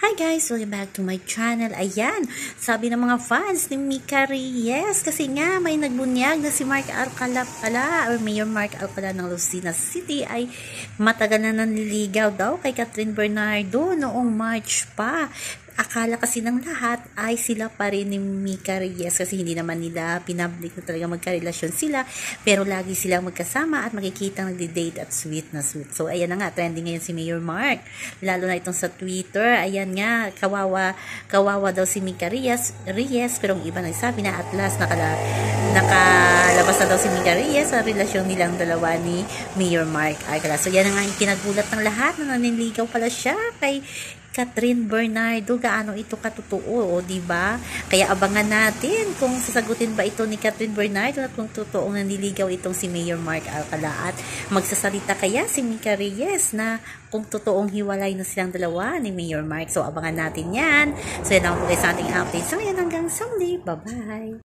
Hi guys! Welcome back to my channel. Ayan, sabi ng mga fans ni Mika Reyes kasi nga may nagbunyag na si Mark Alcala pala or Mayor Mark Alcala ng Lucena City ay matagal na nanliligaw daw kay Catherine Bernardo noong March pa. Akala kasi ng lahat ay sila pa rin ni Mika Reyes kasi hindi naman nila pinablik na talaga magkarelasyon sila, pero lagi silang magkasama at makikita nagdi-date at sweet na sweet. So ayan na nga, trending ngayon si Mayor Mark, lalo na itong sa Twitter. Ayan nga, kawawa daw si Mika Reyes, pero ang iba nagsabi na at last nakalabas na daw si Mika Reyes sa relasyon nilang dalawa ni Mayor Mark Alcala. So yan na nga yung kinagulat ng lahat na naniligaw pala siya kay Catherine Bernardo. Gaano ito katotoo, di ba? Kaya abangan natin kung sasagutin ba ito ni Catherine Bernardo at kung totoong nanliligaw itong si Mayor Mark Alcala at magsasalita kaya si Mika Reyes na kung totoong hiwalay na silang dalawa ni Mayor Mark. So abangan natin yan. So yan lang po guys sa ating update. So yan, hanggang sa muli. Bye-bye!